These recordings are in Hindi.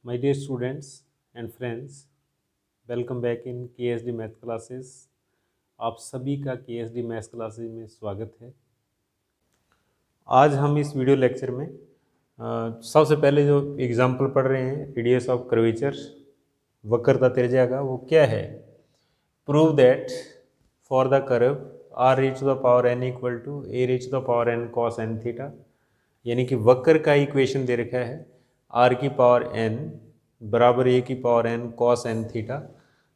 My dear students and friends, welcome back in KSD math classes. आप सभी का KSD मैथ क्लासेस में स्वागत है। आज हम इस वीडियो लेक्चर में सबसे पहले जो एग्जांपल पढ़ रहे हैं रेडियस ऑफ कर्वेचर, वक्रता त्रिज्या का, वो क्या है। Prove that for the curve r raise to the power n equal to a raise to the power n cos n theta, यानी कि वक्र का इक्वेशन दे रखा है r की पावर n बराबर a की power n cos n theta.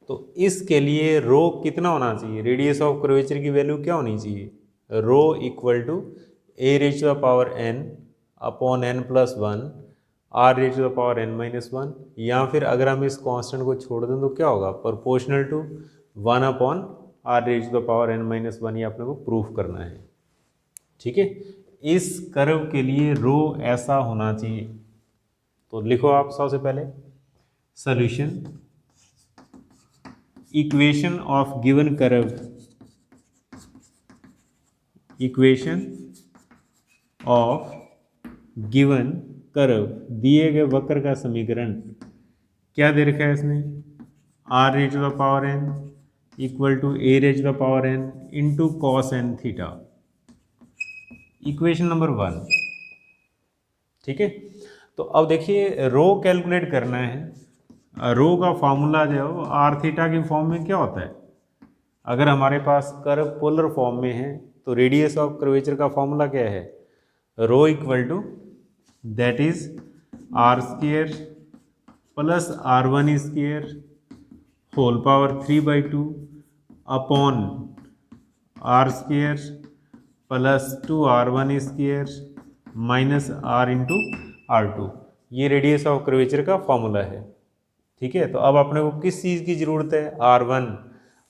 तो इसके लिए रो कितना होना चाहिए, रेडियस ऑफ कर्वेचर की वैल्यू क्या होनी चाहिए, rho equal to a raise to the power n upon n plus one r raise to the power n minus one, या फिर अगर हम इस कांस्टेंट को छोड़ दें तो क्या होगा, proportional to one upon r raise to the power n minus one. ये अपने को प्रूफ करना है, ठीक है। इस कर्व के लिए रो ऐसा होना चाहिए। तो लिखो आप सबसे पहले solution, equation of given curve, equation of given curve, दिए गए वक्र का समीकरण क्या दे रखा है इसमें, r raise to the power n equal to a raise to the power n into cos n theta, equation number 1, ठीक है। तो अब देखिए रो कैलकुलेट करना है। रो का फॉर्मूला जो है आर थीटा की फॉर्म में क्या होता है। अगर हमारे पास कर्व पोलर फॉर्म में है तो रेडियस ऑफ कर्वेचर का फॉर्मूला क्या है, rho equal to that is R square plus R one square whole power 3/2 upon R square plus 2r1 square minus r into r2। ये रेडियस ऑफ कर्वेचर का फॉर्मूला है, ठीक है। तो अब अपने को किस चीज़ की ज़रूरत है, r1।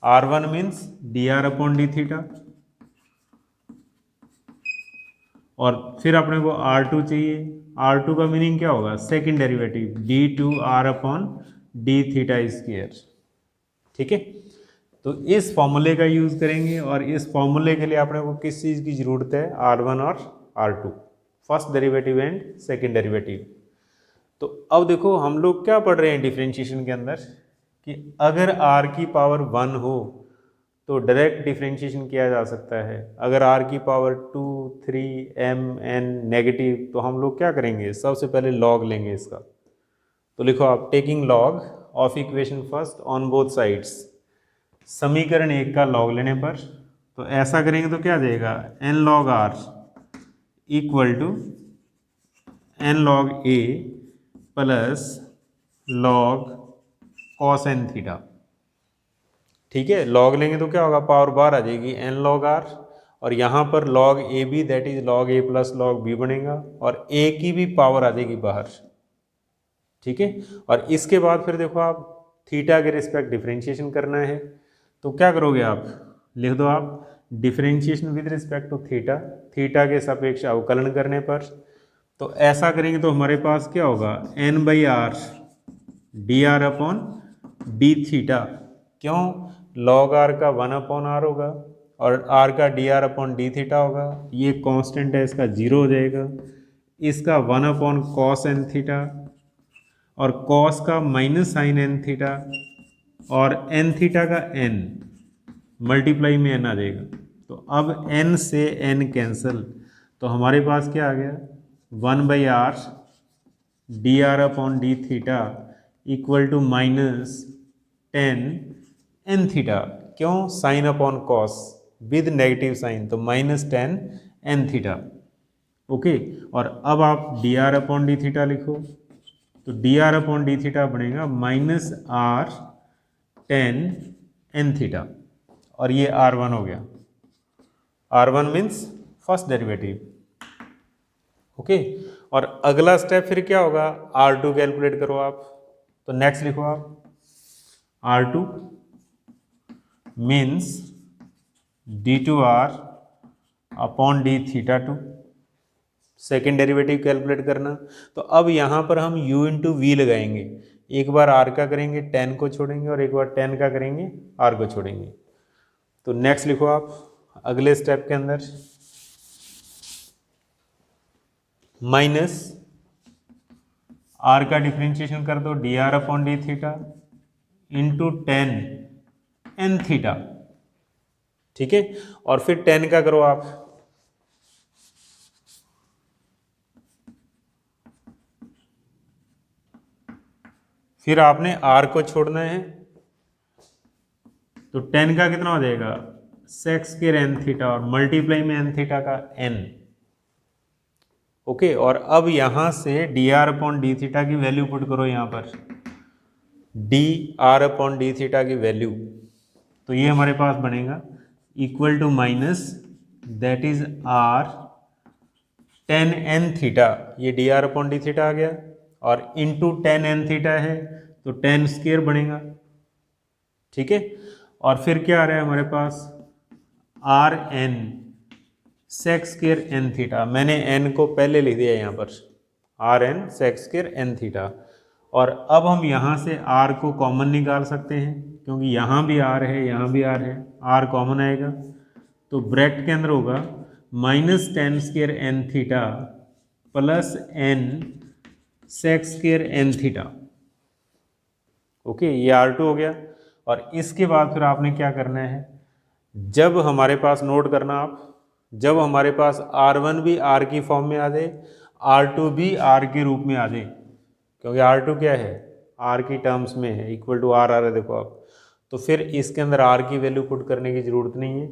r1 means dr upon D theta, और फिर अपने को r2 चाहिए। r2 का मीनिंग क्या होगा, second derivative d2r upon D theta square, ठीक है। तो इस फॉर्मूले का यूज़ करेंगे, और इस फॉर्मूले के लिए अपने को किस चीज़ की ज़रूरत है, r1 और r2, first derivative and second derivative. तो अब देखो हम लोग क्या पढ़ रहे हैं डिफरेंशिएशन के अंदर, कि अगर r की पावर 1 हो तो डायरेक्ट डिफरेंशिएशन किया जा सकता है। अगर r की पावर 2, 3, m, n नेगेटिव, तो हम लोग क्या करेंगे, सबसे पहले लॉग लेंगे इसका। तो लिखो आप, taking log of equation first on both sides, समीकरण एक का लॉग लेने पर, तो ऐसा करेंगे तो क्या देगा, n log r equal to n log a plus log cos n theta, ठीक है। लॉग लेंगे तो क्या होगा, पावर बाहर आ जाएगी n log r, और यहाँ पर log A B that is log a plus log b बनेगा, और a की भी पावर आ जाएगी बाहर, ठीक है। और इसके बाद फिर देखो आप थीटा के रिस्पेक्ट डिफरेंशिएशन करना है, तो क्या करोगे आप, लिख दो आप differentiation with respect to theta, theta के सापेक्ष अवकलन करने पर। तो ऐसा करेंगे तो हमारे पास क्या होगा, n by R D R upon D theta, क्यों, लॉग आर का 1 अपॉन आर होगा और आर का D R upon D theta होगा, ये कांस्टेंट है, इसका 0 हो जाएगा, इसका 1 अपॉन कॉस एन थीटा, और कॉस का माइनस साइन एन थीटा, और एन थीटा का एन मल्टीप्लाई में एन आ जाएगा। तो अब एन से एन कैंसिल, तो हमारे पास क्या आ गया, 1 by R D R upon D theta equal to minus 10 N theta, क्यों, sine upon cos with negative sign, तो माइनस 10 एन थीटा, ओके। और अब आप D R upon D theta लिखो, तो D R upon D theta बनेगा माइनस आर 10 एन थीटा, और ये r1 हो गया, r1 means first derivative, okay. और अगला स्टेप फिर क्या होगा, r2 कैलकुलेट करो आप। तो नेक्स्ट लिखो आप, r2 means d2r upon D theta 2, second derivative calculate करना। तो अब यहाँ पर हम u इंटू वी लगाएंगे, एक बार r का करेंगे 10 को छोड़ेंगे, और एक बार 10 का करेंगे r को छोड़ेंगे। तो नेक्स्ट लिखो आप अगले स्टेप के अंदर, माइनस आर का डिफ्रेंशिएशन कर दो, D R upon D theta into tan N theta, ठीक है। और फिर टेन का करो आप, फिर आपने आर को छोड़ना है, तो टेन का कितना हो जाएगा सेक स्क्वायर एन थीटा और मल्टीप्लाई में एन थीटा का एन, ओके। और अब यहां से D R upon D theta की वैल्यू पुट करो यहां पर, D R upon D theta की वैल्यू, तो ये हमारे पास बनेगा equal to minus that is R ten N theta, ये D R upon D theta आ गया, और इंटू टेन एन थीटा है तो टेन स्क्वायर बनेगा, ठीक है। और फिर क्या आ रहा है हमारे पास R N sec square N theta, मैंने एन को पहले लिख दिया यहाँ पर, R N sec square N theta. और अब हम यहाँ से आर को कॉमन निकाल सकते हैं, क्योंकि यहाँ भी आर है यहाँ भी आर है, आर कॉमन आएगा, तो ब्रैकेट के अंदर होगा minus ten square N theta plus N sec square N theta, okay. ये R2 हो गया। और इसके बाद फिर आपने क्या करना है, जब हमारे पास, नोट करना आप, जब हमारे पास R1 भी R की फॉर्म में आ जाए, R2 भी R के रूप में आ जाए, क्योंकि R2 क्या है R की टर्म्स में है, इक्वल टू R आ रहा है देखो आप, तो फिर इसके अंदर R की वैल्यू पुट करने की ज़रूरत नहीं है,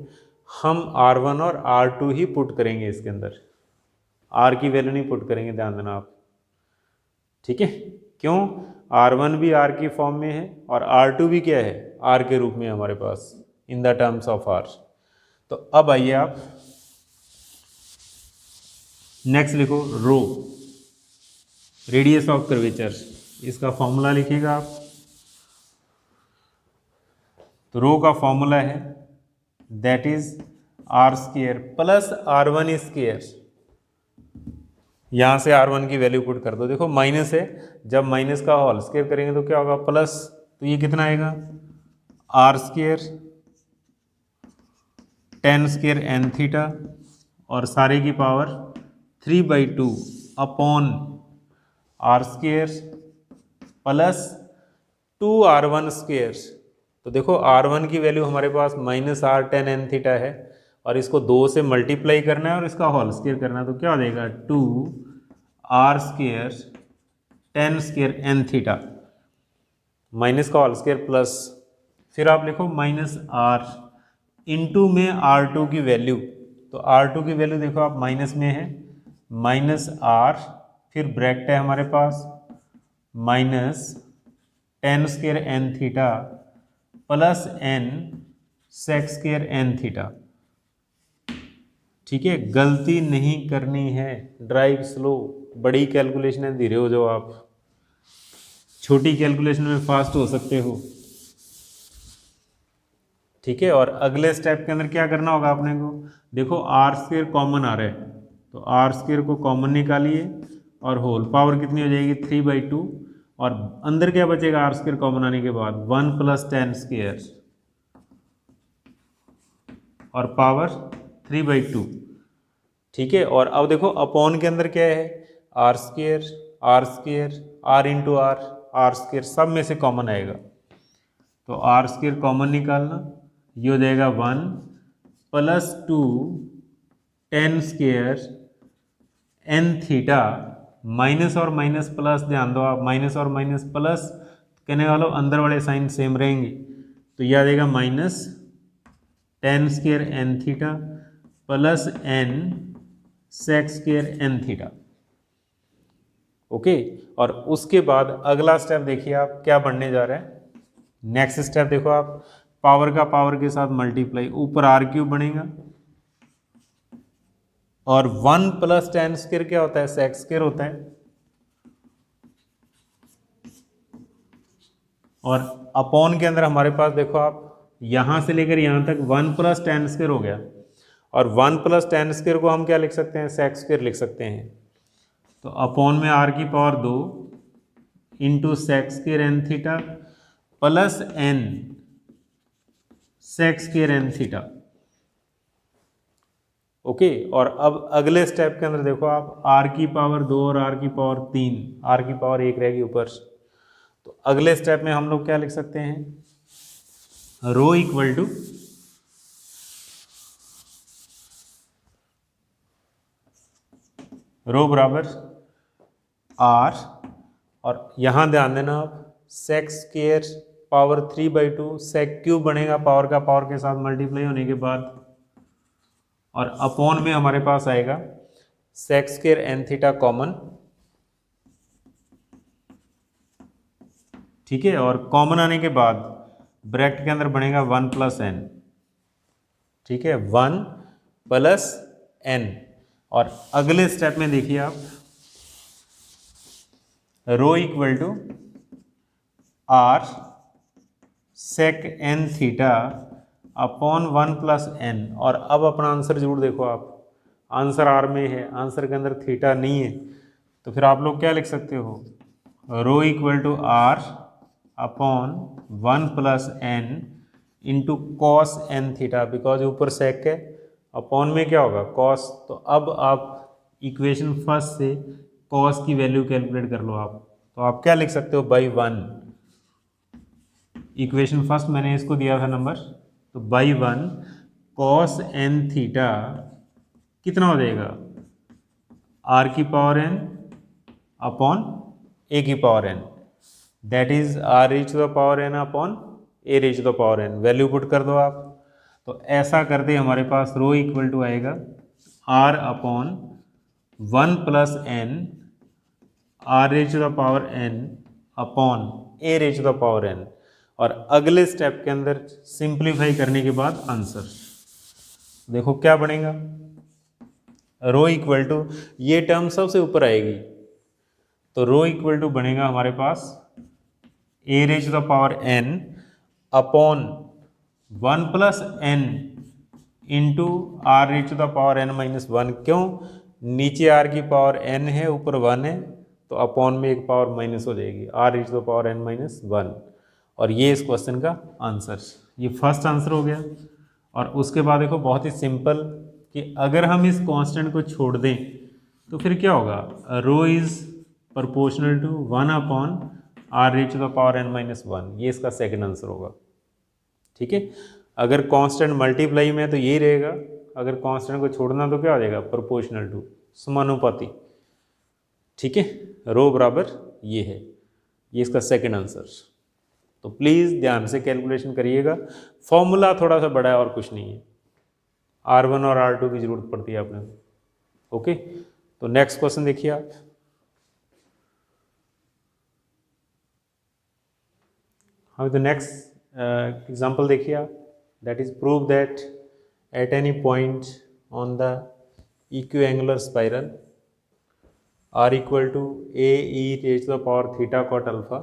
हम R1 और R2 ही पुट करेंगे इसके अंदर, R की वैल्यू नहीं पुट करेंगे, ध्यान देना आप, ठीक है। क्यों, R1 भी R की फॉर्म में है और R2 भी क्या है R के रूप में हमारे पास in the terms of R। तो अब आइए आप नेक्स्ट लिखो, रो रेडियस ऑफ कर्वेचर, इसका फॉर्मूला लिखिएगा आप। तो रो का फॉर्मूला है that is R square plus R1 square, यहाँ से R1 की वैल्यू पुट कर दो, देखो माइनस है, जब माइनस का होल स्क्वायर करेंगे तो क्या होगा प्लस, तो ये कितना आएगा R square ten square N theta और सारे की power 3/2 upon R square plus 2R1 square. तो देखो R1 की वैल्यू हमारे पास minus R ten N theta है, और इसको 2 से मल्टीप्लाई करना है और इसका होल स्क्वायर करना है, तो क्या हो जाएगा 2R square ten square N theta, minus का होल स्क्वायर प्लस, फिर आप लिखो माइनस आर इंटू में R2 की वैल्यू, तो R2 की वैल्यू देखो आप माइनस में है, माइनस आर, फिर ब्रैकेट है हमारे पास minus ten square N theta plus N sec square N theta, ठीक है। गलती नहीं करनी है, ड्राइव स्लो, बड़ी कैलकुलेशन है धीरे हो जाओ आप, छोटी कैलकुलेशन में फास्ट हो सकते हो, ठीक है। और अगले स्टेप के अंदर क्या करना होगा आपने को, देखो आर स्क्वायर कॉमन आ रहा है, तो आर स्क्वायर को कॉमन निकालिए और होल पावर कितनी हो जाएगी 3/2, और अंदर क्या बचेगा आर स्क्वायर कॉमन आने के बाद 1 प्लस टेन स्क्वायर और पावर 3/2, ठीक है। और अब देखो अपॉन के अंदर क्या है R square R into R square, सब में से कॉमन आएगा, तो आर स्क्वायर कॉमन निकालना, ये हो जाएगा 1 plus 2 tan square N theta, minus और माइनस प्लस, ध्यान दो आप, माइनस और माइनस प्लस, कहने वालों अंदर वाले साइन सेम रहेंगे, तो यह आ जाएगा minus ten square N theta plus N sec square N theta, okay. और उसके बाद अगला स्टेप देखिए आप क्या बढ़ने जा रहा है, नेक्स्ट स्टेप देखो आप, पावर का पावर के साथ मल्टीप्लाई, ऊपर आर क्यूब बनेगा, और 1 प्लस टेन स्क्वायर क्या होता है सेक स्क्वायर होता है, और अपॉन के अंदर हमारे पास देखो आप यहां से लेकर यहां तक 1 प्लस टेन स्क्वायर हो गया, और 1 प्लस टेन स्क्वायर को हम क्या लिख सकते हैं सेक स्क्वायर लिख सकते हैं, तो अपॉन में आर की power 2 into sec square N theta plus N sec square N theta, okay. और अब अगले स्टेप के अंदर देखो आप, आर की पावर 2 और आर की पावर 3, आर की पावर 1 रहेगी ऊपर। तो अगले स्टेप में हम लोग क्या लिख सकते हैं, रो इक्वल टू रो बराबर आर, और यहां ध्यान देना आप, sec square power 3/2, sec cube बनेगा पावर का पावर के साथ मल्टीप्लाई होने के बाद, और अपॉन में हमारे पास आएगा sec square N theta common, ठीक है। और कॉमन आने के बाद ब्रैकेट के अंदर बनेगा 1 प्लस एन, ठीक है, 1 प्लस एन। और अगले स्टेप में देखिए आप, rho equal to R sec N theta upon 1 plus N. और अब अपना आंसर जरूर देखो आप, आंसर आर में है, आंसर के अंदर थीटा नहीं है, तो फिर आप लोग क्या लिख सकते हो, rho equal to R upon 1 plus N into cos N theta, because ऊपर सेक है, अपॉन में क्या होगा कॉस। तो अब आप इक्वेशन फर्स्ट से कॉस की वैल्यू कैलकुलेट कर लो आप, तो आप क्या लिख सकते हो, बाई 1, इक्वेशन फर्स्ट मैंने इसको दिया था नंबर, तो बाई 1 कॉस एन थीटा कितना हो जाएगा, आर की पावर एन अपॉन ए की power N, that is R raise to the power N upon A raise to the power N, value put कर दो आप। तो ऐसा करते हमारे पास रो इक्वल टू आएगा R upon 1 plus N R raise to the power N upon A raise to the power N. और अगले स्टेप के अंदर सिंप्लीफाई करने के बाद आंसर देखो क्या बनेगा, रो इक्वल टू, ये टर्म सबसे ऊपर आएगी, तो रो इक्वल टू बनेगा हमारे पास A raise to the power N upon 1 plus N into R raise to the power N minus 1। क्यों, नीचे आर की पावर एन है, ऊपर 1 है, तो अपॉन में एक पावर माइनस हो जाएगी, R raise to the power N minus 1। और ये इस क्वेश्चन का आंसर, ये फर्स्ट आंसर हो गया। और उसके बाद देखो बहुत ही सिंपल, कि अगर हम इस कांस्टेंट को छोड़ दें तो फिर क्या होगा, rho is proportional to 1 upon R raise to the power N minus 1, ये इसका सेकंड आंसर होगा, ठीक है। अगर कांस्टेंट मल्टीप्लाई में है तो यही रहेगा, अगर कांस्टेंट को छोड़ना तो क्या हो जाएगा, प्रोपोर्शनल टू, समानुपाती, ठीक है। रो बराबर ये है, ये इसका सेकंड आंसर। तो प्लीज़ ध्यान से कैलकुलेशन करिएगा, फॉर्मूला थोड़ा सा बड़ा है और कुछ नहीं है, R1 और R2 की जरूरत पड़ती है आपने को, ओके। तो नेक्स्ट क्वेश्चन देखिए आप, हाँ, तो नेक्स्ट एग्जांपल देखिए आप, that is prove that at any point on the equiangular spiral R equal to A E raise to the power theta cot alpha,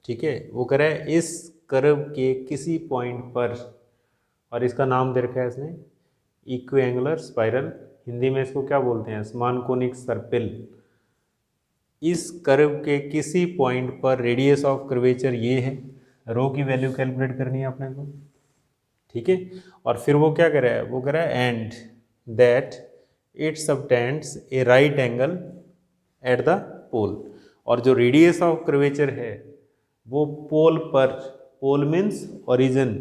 ठीक है, वो कह रहा है इस कर्व के किसी पॉइंट पर, और इसका नाम दे रखा है इसने इक्विएंगुलर स्पाइरल, हिंदी में इसको क्या बोलते हैं, समान कोनिक सर्पिल। इस कर्व के किसी पॉइंट पर रेडियस ऑफ कर्वेचर ये है, रो की वैल्यू कैलकुलेट करनी है अपने को, ठीक है। और फिर वो क्या कह रहा है, वो कह रहा है and that it subtends a right angle at the pole, और जो रेडियस ऑफ कर्वेचर है वो पोल पर, पोल मीन्स ओरिजिन,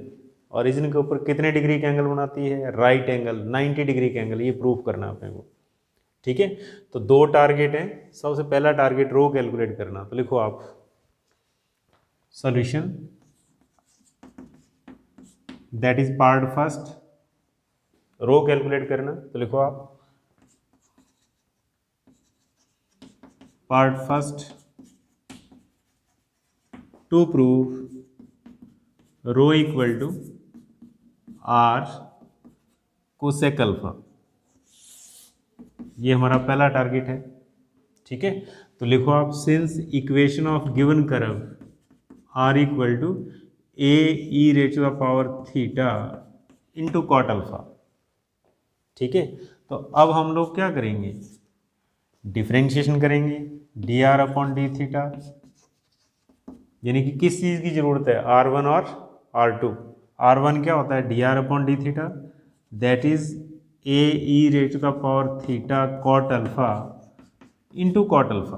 ओरिजिन के ऊपर कितने डिग्री का एंगल बनाती है, राइट एंगल, 90 डिग्री का एंगल, ये प्रूफ करना है अपने को, ठीक है। तो दो टारगेट हैं, सबसे पहला टारगेट रो कैलकुलेट करना, तो लिखो आप solution, that is part first, rho calculate करना, तो लिखो आप part first to prove rho equal to R cosec alpha, ये हमारा पहला टारगेट है, ठीक है। तो लिखो आप since equation of given curve R equal to A E raise to the power theta into cot alpha, ठीक है। तो अब हम लोग क्या करेंगे, डिफरेंशिएशन करेंगे D R upon D theta, यानी कि किस चीज़ की जरूरत है, R1 और R2। R1 क्या होता है, D R upon D theta, that is A E raise का power theta cot alpha into cot alpha,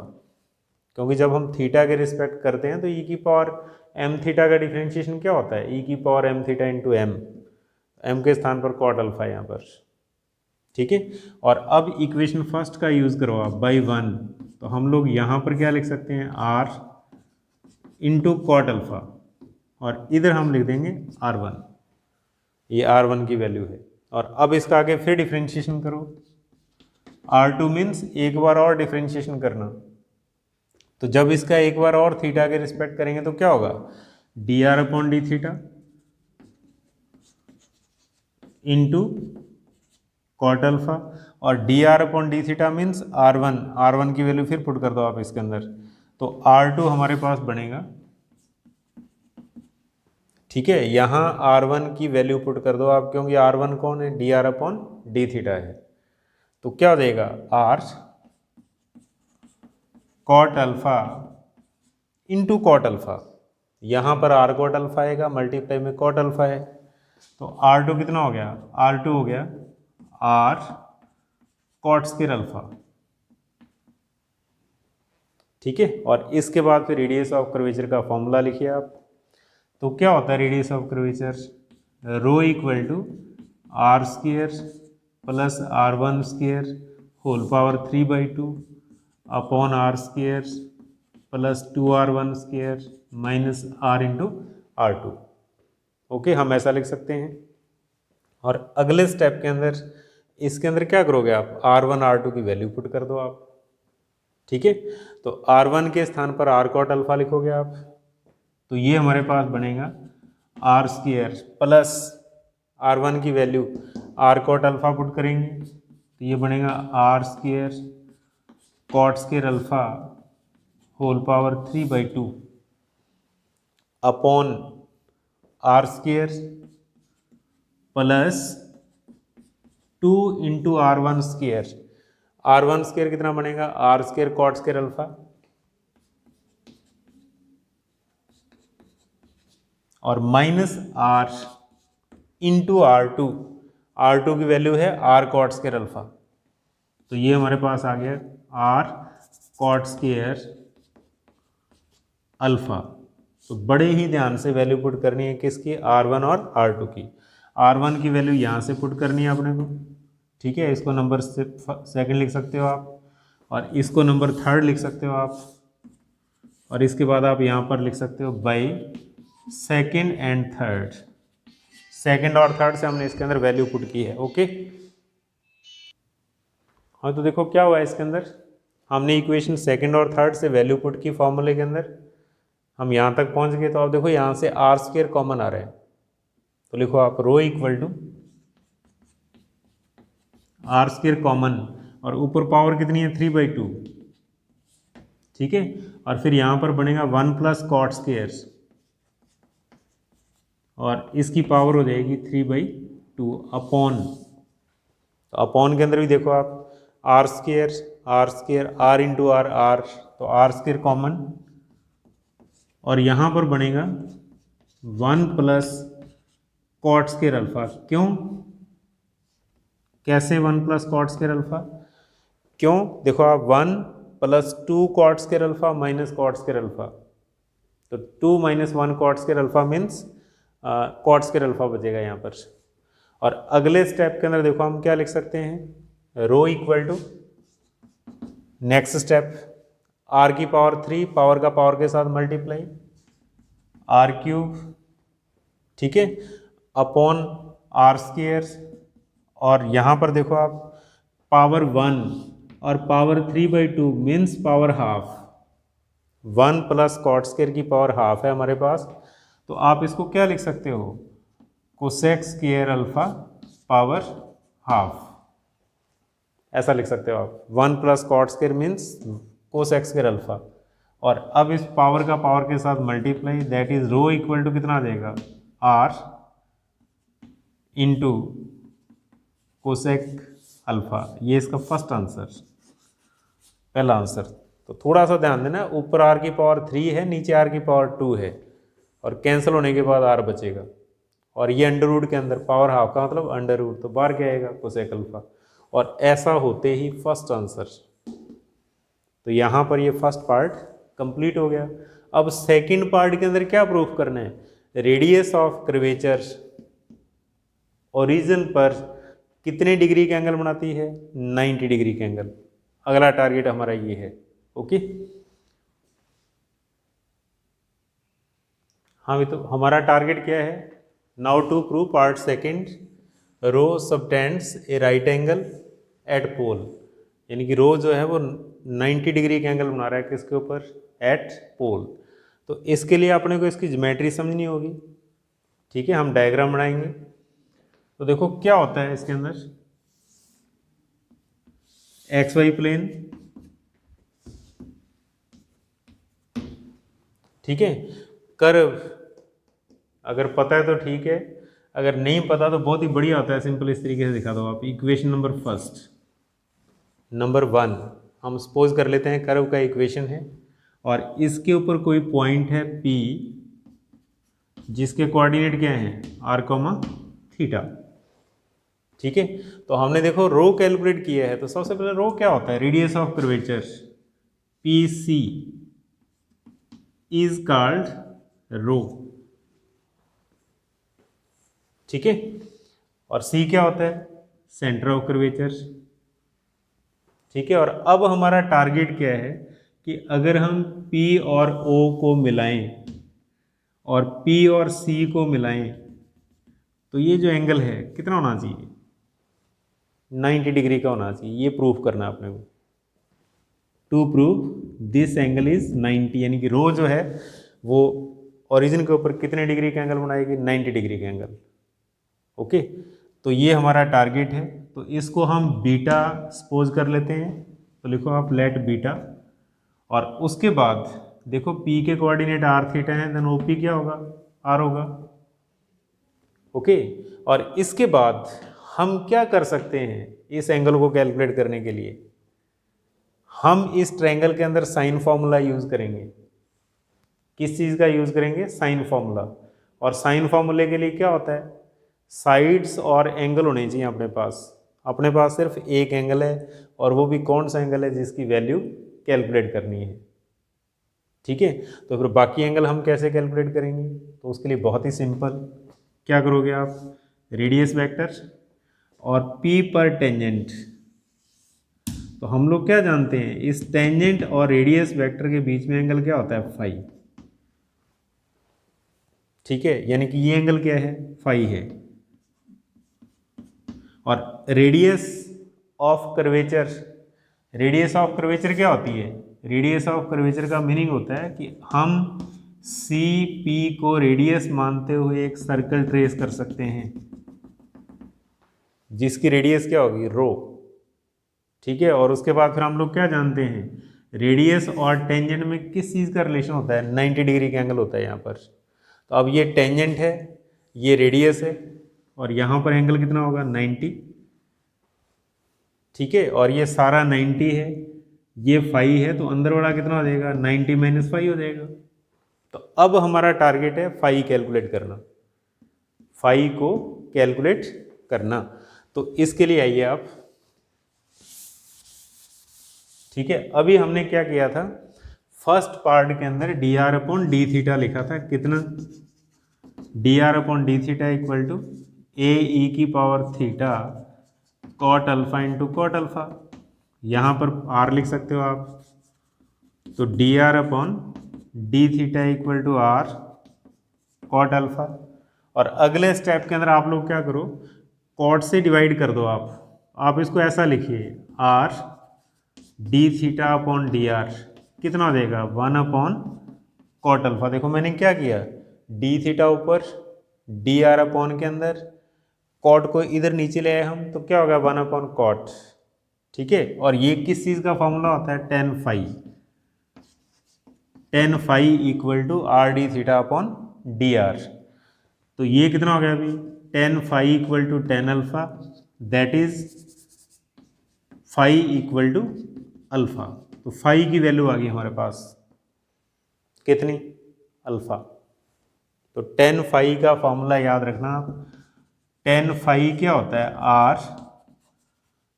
क्योंकि जब हम थीटा के रिस्पेक्ट करते हैं तो ई की पावर एम थीटा का डिफ्रेंशिएशन क्या होता है, ई की power M theta into M, M के स्थान पर कॉट अल्फा यहाँ पर, ठीक है। और अब इक्वेशन फर्स्ट का यूज़ करो आप बाई वन, तो हम लोग यहाँ पर क्या लिख सकते हैं, आर इंटू कॉट अल्फा, और इधर हम लिख देंगे आर वन, ये आर वन की वैल्यू है। और अब इसका आगे फिर डिफ्रेंशिएशन करो, आर टू मीन्स एक बार और डिफ्रेंशिएशन करना, तो जब इसका एक बार और थीटा के रिस्पेक्ट करेंगे तो क्या होगा, D R upon D theta into cot alpha, और D R upon D theta means R one की वैल्यू फिर पुट कर दो आप इसके अंदर, तो आर टू हमारे पास बनेगा, ठीक है। यहाँ आर वन की वैल्यू पुट कर दो आप, क्योंकि आर वन कौन है, D R upon D theta है, तो क्या हो जाएगा, R cot alpha into cot alpha, यहाँ पर आर कॉट अल्फा आएगा, मल्टीप्लाई में कॉट अल्फा है, तो आर टू कितना हो गया, आर टू हो गया आर कॉट स्क्वायर अल्फा, ठीक है। और इसके बाद फिर रेडियस ऑफ कर्वेचर का फॉर्मूला लिखिए आप, तो क्या होता है radius of curvature, rho equal to R square plus R one square whole power 3/2 upon R square plus 2r1 square minus R into R two, okay, हम ऐसा लिख सकते हैं। और अगले स्टेप के अंदर इसके अंदर क्या करोगे आप, R1 R2 की वैल्यू पुट कर दो आप, ठीक है। तो R1 के स्थान पर आर कॉट अल्फा लिखोगे आप, तो ये हमारे पास बनेगा आर स्क्वायर प्लस R1 की value R cot alpha put करेंगे, तो ये बनेगा R square cot square alpha whole power 3/2 upon R square plus 2 into R one square, R one square कितना बनेगा, R square cot square alpha, और minus R into R two, R two की वैल्यू है आर कॉट स्क्वायर अल्फा, तो ये हमारे पास आ गया आर कॉट स्क्वायर अल्फा। तो बड़े ही ध्यान से वैल्यू पुट करनी है किसकी, R1 और R2 की, R1 की वैल्यू यहाँ से पुट करनी है अपने को, ठीक है, इसको नंबर सेकंड लिख सकते हो आप, और इसको नंबर थर्ड लिख सकते हो आप, और इसके बाद आप यहाँ पर लिख सकते हो by second and third, second और थर्ड से हमने इसके अंदर वैल्यू पुट की है, ओके। हाँ, तो देखो क्या हुआ है इसके अंदर, हमने इक्वेशन सेकंड और थर्ड से वैल्यू पुट की फॉर्मूले के अंदर, हम यहाँ तक पहुँच गए। तो आप देखो यहाँ से आर स्क्वायर कॉमन आ रहा है, तो लिखो आप rho equal to R square common, और ऊपर पावर कितनी है 3/2, ठीक है। और फिर यहाँ पर बनेगा 1 प्लस कॉट स्क्वायर, और इसकी पावर हो जाएगी 3/2 अपॉन, तो अपॉन के अंदर भी देखो आप R square R into R R, तो आर स्क्वायर कॉमन, और यहाँ पर बनेगा 1 प्लस कॉट स्क्वायर अल्फा, क्यों, कैसे 1 प्लस कॉट स्क्वायर अल्फा, क्यों, देखो आप 1 plus 2 cot square alpha minus cot square alpha, तो 2 minus 1 cot square alpha means cot square alpha बचेगा यहाँ पर। और अगले स्टेप के अंदर देखो हम क्या लिख सकते हैं, rho equal to next step R की पावर 3, पावर का पावर के साथ मल्टीप्लाई आर क्यूब, ठीक है, अपॉन आर स्क्वायर, और यहाँ पर देखो आप पावर 1 और power 3/2 means power half, 1 plus cot square की पावर हाफ है हमारे पास, तो आप इसको क्या लिख सकते हो, cosec square alpha power half, ऐसा लिख सकते हो आप, 1 plus cot square means cosec square alpha, और अब इस पावर का पावर के साथ multiply, that is rho equal to कितना आ जाएगा, आर इंटू कोसेक अल्फा, ये इसका फर्स्ट आंसर, पहला आंसर। तो थोड़ा सा ध्यान देना, ऊपर आर की पावर 3 है, नीचे आर की पावर 2 है, और कैंसिल होने के बाद आर बचेगा, और ये अंडर रूट के अंदर पावर हाफ का मतलब अंडर रूट, तो बाहर क्या आएगा कोसेक अल्फा। और ऐसा होते ही फर्स्ट आंसर, तो यहाँ पर ये फर्स्ट पार्ट कंप्लीट हो गया। अब सेकंड पार्ट के अंदर क्या प्रूफ करना है, रेडियस ऑफ कर्वेचर ओरिजिन पर कितने डिग्री का एंगल बनाती है, 90 डिग्री का एंगल। अगला टारगेट हमारा ये है। ओके, हाँ भी तो हमारा टारगेट क्या है, now to prove part second, rho subtends a right angle at pole, यानी कि रो जो है वो 90 डिग्री का एंगल बना रहा है किसके ऊपर, एट पोल। तो इसके लिए अपने को इसकी ज्योमेट्री समझनी होगी। ठीक है, हम डायग्राम बनाएंगे। तो देखो क्या होता है इसके अंदर, एक्स वाई प्लेन, ठीक है, कर्व अगर पता है तो ठीक है, अगर नहीं पता तो बहुत ही बढ़िया होता है, सिंपल इस तरीके से दिखा दो आप। इक्वेशन नंबर फर्स्ट, नंबर 1 हम सपोज कर लेते हैं कर्व का इक्वेशन है और इसके ऊपर कोई पॉइंट है P जिसके कोऑर्डिनेट क्या हैं r, थीटा। ठीक है, तो हमने देखो रो कैलकुलेट किया है, तो सबसे पहले रो क्या होता है, radius of curvature PC is called rho. ठीक है, और C क्या होता है, सेंटर ऑफ कर्वेचर। ठीक है, और अब हमारा टारगेट क्या है कि अगर हम P और O को मिलाएं और P और C को मिलाएं तो ये जो एंगल है कितना होना चाहिए, 90 डिग्री का होना चाहिए। ये प्रूफ करना है अपने को। To prove this angle is 90, यानी कि रो जो है वो ओरिजिन के ऊपर कितने डिग्री का एंगल बनाएगी, 90 डिग्री का एंगल। ओके, तो ये हमारा टारगेट है। तो इसको हम बीटा सपोज कर लेते हैं, तो लिखो आप लेट बीटा, और उसके बाद देखो P के कोऑर्डिनेट r थीटा है, देन OP क्या होगा, r होगा। ओके, और इसके बाद हम क्या कर सकते हैं इस एंगल को कैलकुलेट करने के लिए, हम इस ट्रायंगल के अंदर साइन फॉर्मूला यूज करेंगे। किस चीज़ का यूज करेंगे, साइन फॉर्मूला। और साइन फॉर्मूले के लिए क्या होता है, साइड्स और एंगल होने चाहिए अपने पास। अपने पास सिर्फ एक एंगल है, और वो भी कौन सा एंगल है जिसकी वैल्यू कैलकुलेट करनी है। ठीक है, तो फिर बाकी एंगल हम कैसे कैलकुलेट करेंगे, तो उसके लिए बहुत ही सिंपल, क्या करोगे आप, रेडियस वेक्टर और P पर टेंजेंट। तो हम लोग क्या जानते हैं, इस टेंजेंट और रेडियस वेक्टर के बीच में एंगल क्या होता है, फाई। ठीक है, यानी कि ये एंगल क्या है, फाई है। और radius of curvature, radius of curvature क्या होती है, रेडियस ऑफ कर्वेचर का मीनिंग होता है कि हम CP को रेडियस मानते हुए एक सर्कल ट्रेस कर सकते हैं जिसकी रेडियस क्या होगी, रो। ठीक है, और उसके बाद फिर हम लोग क्या जानते हैं, रेडियस और टेंजेंट में किस चीज़ का रिलेशन होता है, 90 डिग्री का एंगल होता है यहाँ पर। तो अब ये टेंजेंट है, ये रेडियस है, और यहाँ पर एंगल कितना होगा, 90। ठीक है, और ये सारा 90 है, ये फाई है, तो अंदर वाला कितना हो जाएगा, 90 माइनस फाई हो जाएगा। तो अब हमारा टारगेट है फाई कैलकुलेट करना, फाई को कैलकुलेट करना। तो इसके लिए आइए आप। ठीक है, अभी हमने क्या किया था, फर्स्ट पार्ट के अंदर dr/d थीटा लिखा था, कितना, dr/d theta equal to AE⁻θ cot alpha into cot alpha. यहाँ पर r लिख सकते हो आप, तो dr/d theta equal to r cot alpha. और अगले स्टेप के अंदर आप लोग क्या करो, कॉट से डिवाइड कर दो आप इसको ऐसा लिखिए, r d⁻θ/dr कितना हो जाएगा, 1/कॉट अल्फा। देखो मैंने क्या किया, d थीटा ऊपर, dr/ के अंदर, कॉट को इधर नीचे ले आए हम, तो क्या होगा, 1/कॉट। ठीक है, और ये किस चीज़ का फॉर्मूला होता है, tan phi, tan phi equal to r/d⁻θ/dr। तो ये कितना हो गया अभी, tan phi equal to tan alpha, that is phi equal to alpha. तो फाई की वैल्यू आ गई हमारे पास, कितनी, अल्फा। तो टेन फाई का फॉर्मूला याद रखना आप, टेन फाई क्या होता है, R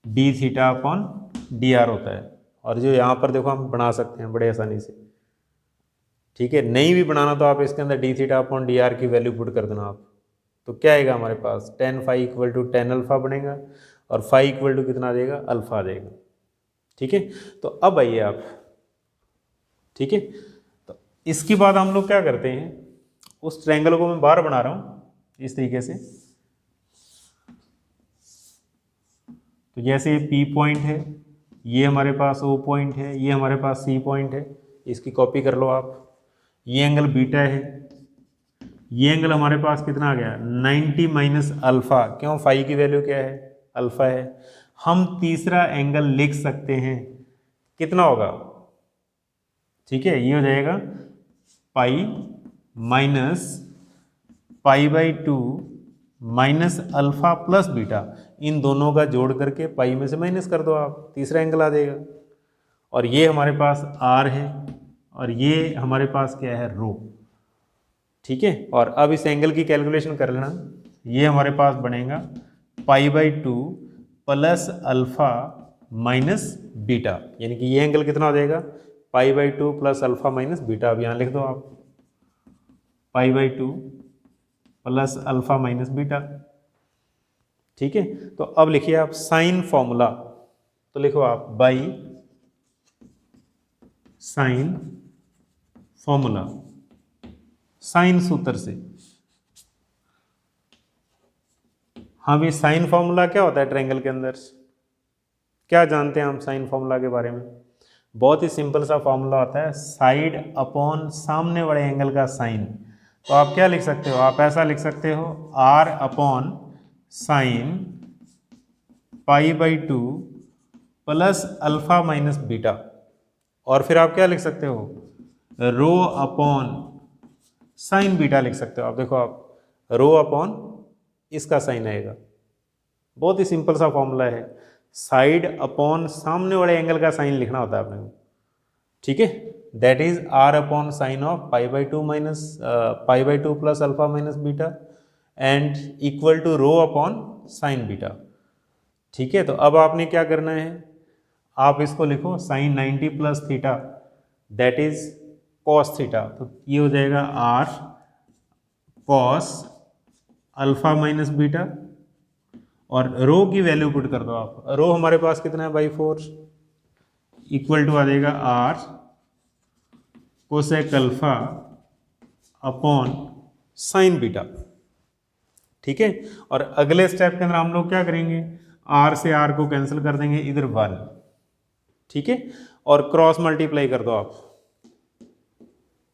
D theta upon d are होता है। और जो यहाँ पर देखो हम बना सकते हैं बड़े आसानी से, ठीक है। नहीं भी बनाना तो आप इसके अंदर d theta upon d R की वैल्यू पुट कर देना आप, तो क्या आएगा हमारे पास, tan phi equal to tan alpha बनेगा और फाई इक्वल टू कितना देगा, अल्फा देगा, ठीक है। तो अब आइए आप, ठीक है, तो इसके बाद हम लोग क्या करते हैं, उस ट्रायंगल को मैं बाहर बना रहा हूं इस तरीके से। तो जैसे पी पॉइंट है, ये हमारे पास ओ पॉइंट है, ये हमारे पास सी पॉइंट है, इसकी कॉपी कर लो आप। ये एंगल बीटा है, ये एंगल हमारे पास कितना आ गया, 90 माइनस अल्फा, क्यों, फाई की वैल्यू क्या है, अल्फा है। हम तीसरा एंगल लिख सकते हैं, कितना होगा, ठीक है, ये हो जाएगा pi minus pi by two minus alpha plus beta, इन दोनों का जोड़ करके पाई में से माइनस कर दो आप, तीसरा एंगल आ जाएगा। और ये हमारे पास आर है और ये हमारे पास क्या है, रो, ठीक है। और अब इस एंगल की कैलकुलेशन कर लेना, ये हमारे पास बनेगा पाई by two plus alpha minus beta, यानी कि ये एंगल कितना हो जाएगा, पाई by two plus alpha minus beta. अब यहाँ लिख दो आप, पाई by two plus alpha minus beta, ठीक है। तो अब लिखिए आप साइन फॉर्मूला, तो लिखो आप बाई साइन फॉर्मूला, साइन सूत्र से। हाँ भी साइन फॉर्मूला क्या होता है ट्रायंगल के अंदर, क्या जानते हैं हम साइन फॉर्मूला के बारे में, बहुत ही सिंपल सा फॉर्मूला होता है, साइड अपॉन सामने वाले एंगल का साइन। तो आप क्या लिख सकते हो, आप ऐसा लिख सकते हो, R upon sine pi by two plus alpha minus beta. और फिर आप क्या लिख सकते हो, रो अपॉन साइन बीटा लिख सकते हो आप। देखो आप, रो अपॉन इसका साइन आएगा, बहुत ही सिंपल सा फॉर्मूला है, साइड अपॉन सामने वाले एंगल का साइन लिखना होता है अपने को, ठीक है। That is R upon sine of pi by two minus pi by two plus alpha minus beta and equal to rho upon sine beta, ठीक है। तो अब आपने क्या करना है, आप इसको लिखो sine 90 plus theta that is cos theta, तो ये हो जाएगा R cos alpha minus beta, और रो की वैल्यू पुट कर दो आप, रो हमारे पास कितना है, बाई 4 इक्वल टू आ जाएगा R cosec alpha upon sine beta, ठीक है। और अगले स्टेप के अंदर हम लोग क्या करेंगे, आर से आर को कैंसिल कर देंगे, इधर 1, ठीक है। और क्रॉस मल्टीप्लाई कर दो आप,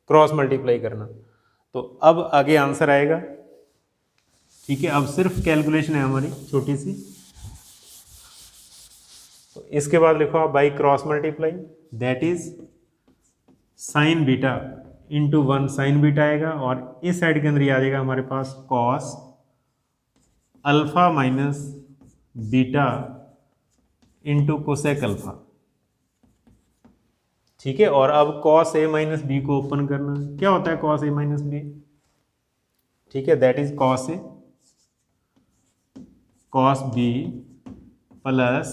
क्रॉस मल्टीप्लाई करना, तो अब आगे आंसर आएगा, ठीक है। अब सिर्फ कैलकुलेशन है हमारी छोटी सी, तो इसके बाद लिखो आप by cross multiply, that is sine beta into 1 sign beta आएगा, और इस साइड के अंदर ये आ जाएगा हमारे पास cos alpha minus beta into cosec alpha, ठीक है। और अब कॉस ए माइनस बी को ओपन करना, क्या होता है कॉस ए माइनस बी, ठीक है, that is cos A cos B plus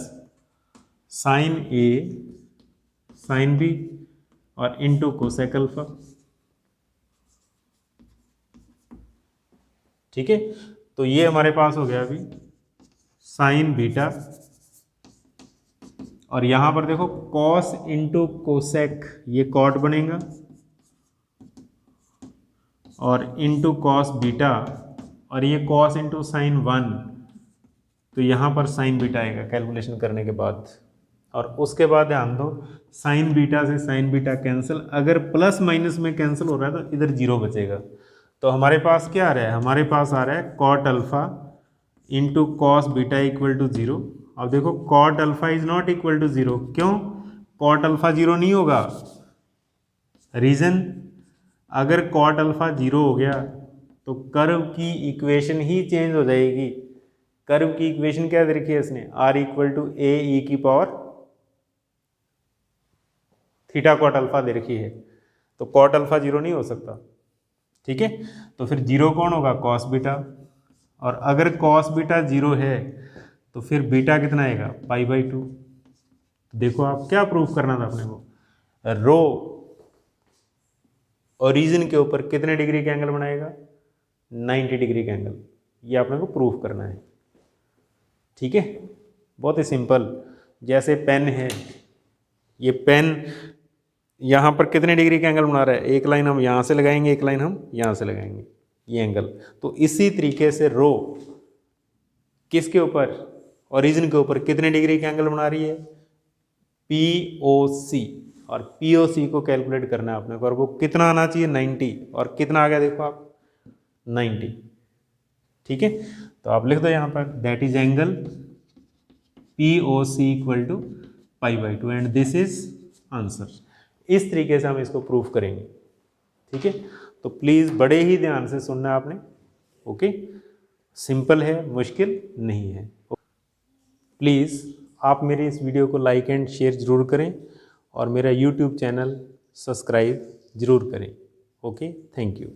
sine A sine B और इंटू कोसेक अल्फा, ठीक है। तो ये हमारे पास हो गया अभी साइन बीटा, और यहां पर देखो कॉस इंटू कोसेक, ये कॉट बनेगा, और इंटू कॉस बीटा, और ये कॉस इंटू साइन 1, तो यहां पर साइन बीटा आएगा कैलकुलेशन करने के बाद। और उसके बाद ध्यान दो, साइन बीटा से साइन बीटा कैंसिल, अगर प्लस माइनस में कैंसिल हो रहा है तो इधर 0 बचेगा। तो हमारे पास क्या आ रहा है, हमारे पास आ रहा है cot alpha into cos beta equal to 0। अब देखो cot alpha is not equal to 0, क्यों, कॉट अल्फा 0 नहीं होगा, रीजन, अगर कॉट अल्फा 0 हो गया तो कर्व की इक्वेशन ही चेंज हो जाएगी। कर्व की इक्वेशन क्या दे रखी है इसने, आर इक्वल टू ए ई की पावर थीटा कॉट अल्फा दे रखी है, तो कॉट अल्फा 0 नहीं हो सकता, ठीक है। तो फिर जीरो कौन होगा, कॉस बीटा, और अगर कॉस बीटा जीरो है तो फिर बीटा कितना आएगा, π/2। देखो आप क्या प्रूफ करना था अपने को, रो ओरिजिन के ऊपर कितने डिग्री का एंगल बनाएगा, 90 डिग्री का एंगल, ये आपने को प्रूफ करना है। ठीक है, बहुत ही सिंपल। जैसे पेन है, ये पेन यहाँ पर कितने डिग्री का एंगल बना रहा है, एक लाइन हम यहाँ से लगाएंगे, एक लाइन हम यहाँ से लगाएंगे, ये एंगल। तो इसी तरीके से रो किसके ऊपर, ओरिजिन के ऊपर कितने डिग्री का एंगल बना रही है, POC, और POC को कैलकुलेट करना है आपने को, और वो कितना आना चाहिए, 90, और कितना आ गया देखो आप, 90। ठीक है, तो आप लिख दो यहाँ पर that is angle POC equal to π/2 and this is answer. इस तरीके से हम इसको प्रूफ करेंगे। ठीक है, तो प्लीज़ बड़े ही ध्यान से सुनना आपने। ओके, सिंपल है, मुश्किल नहीं है। प्लीज़ आप मेरे इस वीडियो को लाइक एंड शेयर ज़रूर करें और मेरा YouTube चैनल सब्सक्राइब ज़रूर करें। Okay, thank you.